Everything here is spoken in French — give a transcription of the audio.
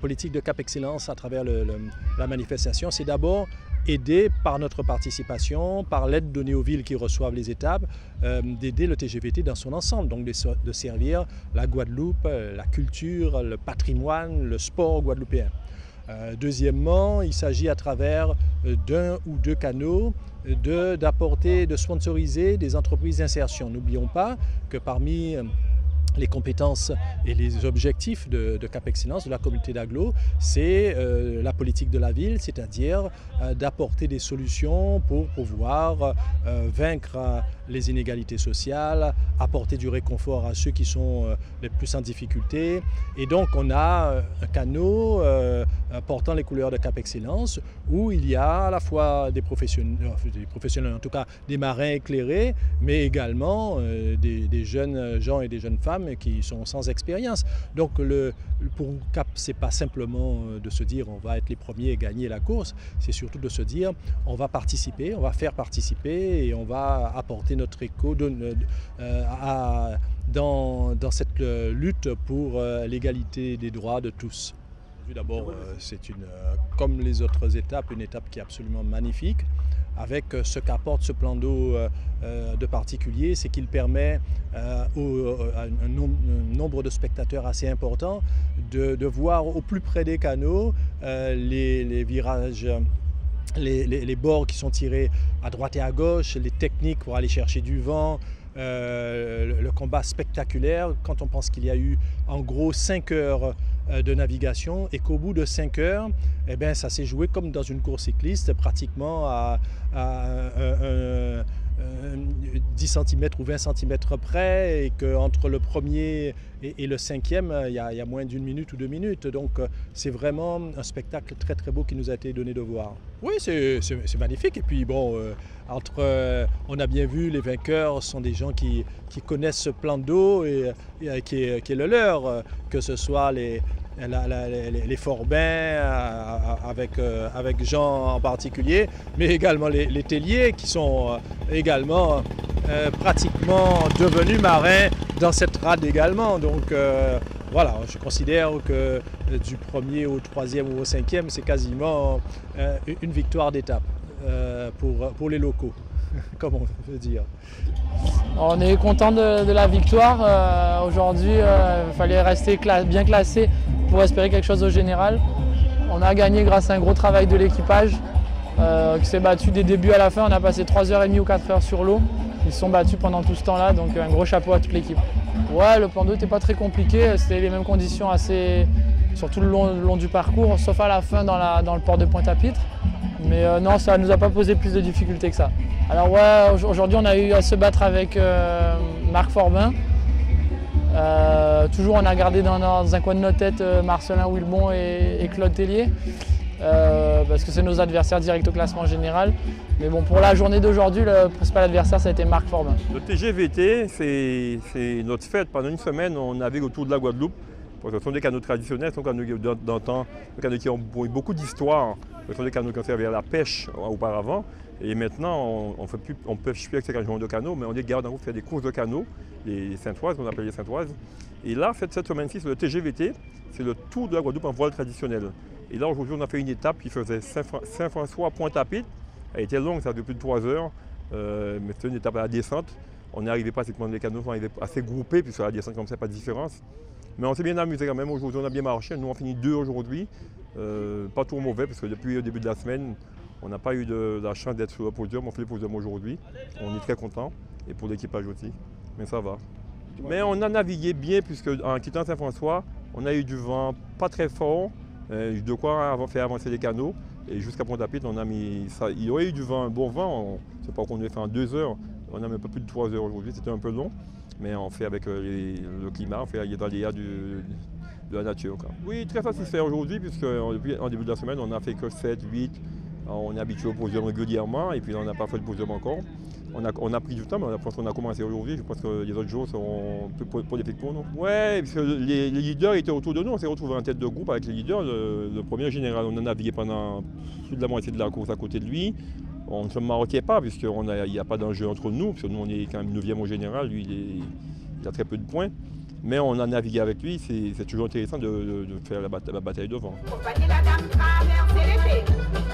politique de Cap Excellence à travers la manifestation, c'est d'abord aider par notre participation, par l'aide donnée aux villes qui reçoivent les étapes, d'aider le TGVT dans son ensemble, donc de servir la Guadeloupe, la culture, le patrimoine, le sport guadeloupéen. Deuxièmement, il s'agit à travers d'un ou deux canaux d'apporter, de sponsoriser des entreprises d'insertion. N'oublions pas que parmi les compétences et les objectifs de Cap Excellence, de la communauté d'agglo, c'est la politique de la ville, c'est-à-dire d'apporter des solutions pour pouvoir vaincre les inégalités sociales, apporter du réconfort à ceux qui sont les plus en difficulté. Et donc on a un canot portant les couleurs de Cap Excellence où il y a à la fois des professionnels, en tout cas des marins éclairés, mais également des jeunes gens et des jeunes femmes qui sont sans expérience. Donc pour Cap, ce n'est pas simplement de se dire on va être les premiers et gagner la course, c'est surtout de se dire on va participer, on va faire participer et on va apporter notre écho dans cette lutte pour l'égalité des droits de tous. D'abord, c'est comme les autres étapes, une étape qui est absolument magnifique. Avec ce qu'apporte ce plan d'eau de particulier, c'est qu'il permet à un nombre de spectateurs assez important de voir au plus près des canaux les virages, les bords qui sont tirés à droite et à gauche, les techniques pour aller chercher du vent, le combat spectaculaire quand on pense qu'il y a eu en gros 5 heures de navigation et qu'au bout de 5 heures, eh bien, ça s'est joué comme dans une course cycliste, pratiquement à 10 cm ou 20 cm près, et qu'entre le premier et le cinquième, il y a moins d'une minute ou 2 minutes. Donc c'est vraiment un spectacle très très beau qui nous a été donné de voir. Oui, c'est magnifique. Et puis bon, on a bien vu, les vainqueurs sont des gens qui connaissent ce plan d'eau et qui est le leur, que ce soit les Forbins avec Jean en particulier, mais également les Tellier qui sont également pratiquement devenus marins dans cette rade également. Donc voilà, je considère que du premier au troisième ou au cinquième, c'est quasiment une victoire d'étape pour les locaux, comme on veut dire. On est content de la victoire. Aujourd'hui, il fallait rester bien classé pour espérer quelque chose au général. On a gagné grâce à un gros travail de l'équipage qui s'est battu des débuts à la fin. On a passé 3h30 ou 4h sur l'eau. Ils se sont battus pendant tout ce temps-là, donc un gros chapeau à toute l'équipe. Ouais, le plan d'eau n'était pas très compliqué. C'était les mêmes conditions sur tout le long du parcours, sauf à la fin dans le port de Pointe-à-Pitre. Mais non, ça ne nous a pas posé plus de difficultés que ça. Alors ouais, aujourd'hui on a eu à se battre avec Marc Forbin. Toujours on a gardé dans un coin de notre tête Marcelin Wilbon et Claude Tellier. Parce que c'est nos adversaires directs au classement général. Mais bon, pour la journée d'aujourd'hui, le principal adversaire, ça a été Marc Forbin. Le TGVT, c'est notre fête. Pendant une semaine, on navigue autour de la Guadeloupe. Ce sont des canaux traditionnels, ce sont des canaux d'antan, des canaux qui ont beaucoup d'histoire. Ce sont des canaux qui ont servi à la pêche auparavant. Et maintenant, on ne pêche plus avec ces genres de canaux, mais on les garde en fait des courses de canaux, les Saintoises, on appelle les Saintoises. Et là, cette semaine-ci, c'est le TGVT, c'est le tour de la Guadeloupe en voile traditionnel. Et là, aujourd'hui, on a fait une étape qui faisait Saint-François à Pointe-à-Pitre. Elle était longue, ça a duré plus de 3 heures, mais c'était une étape à la descente. On est arrivé pratiquement, les canaux sont arrivés assez groupés, puisque la descente comme ça, pas de différence. Mais on s'est bien amusé quand même, aujourd'hui on a bien marché, nous on finit 2 aujourd'hui, pas trop mauvais parce que depuis le début de la semaine, on n'a pas eu la chance d'être sur le podium, on fait le podium aujourd'hui, on est très content et pour l'équipage aussi, mais ça va. Mais on a navigué bien puisque en quittant Saint-François, on a eu du vent pas très fort, de quoi faire avancer les canaux et jusqu'à Pointe-à-Pitre, il y aurait eu du vent, un bon vent, c'est pas qu'on devait faire en 2 heures, on a un peu plus de 3 heures aujourd'hui, c'était un peu long. Mais on fait avec le climat, on fait dans l'aléa de la nature. Quoi. Oui, très satisfait aujourd'hui, puisque en début de la semaine, on n'a fait que 7, 8. On est habitué au podium régulièrement, et puis on n'a pas fait le podium encore. On a pris du temps, mais je pense qu'on a commencé aujourd'hui. Je pense que les autres jours seront plus prolifiques pour nous. Oui, parce que les leaders étaient autour de nous. On s'est retrouvés en tête de groupe avec les leaders. Le premier général, on a navigué pendant plus de la moitié de la course à côté de lui. On ne se marquait pas, puisqu'il n'y a pas d'enjeu entre nous, parce que nous, on est quand même 9e au général, lui, il a très peu de points. mais on a navigué avec lui, c'est toujours intéressant de faire la bataille de vent. Compagnie la dame traverser l'été.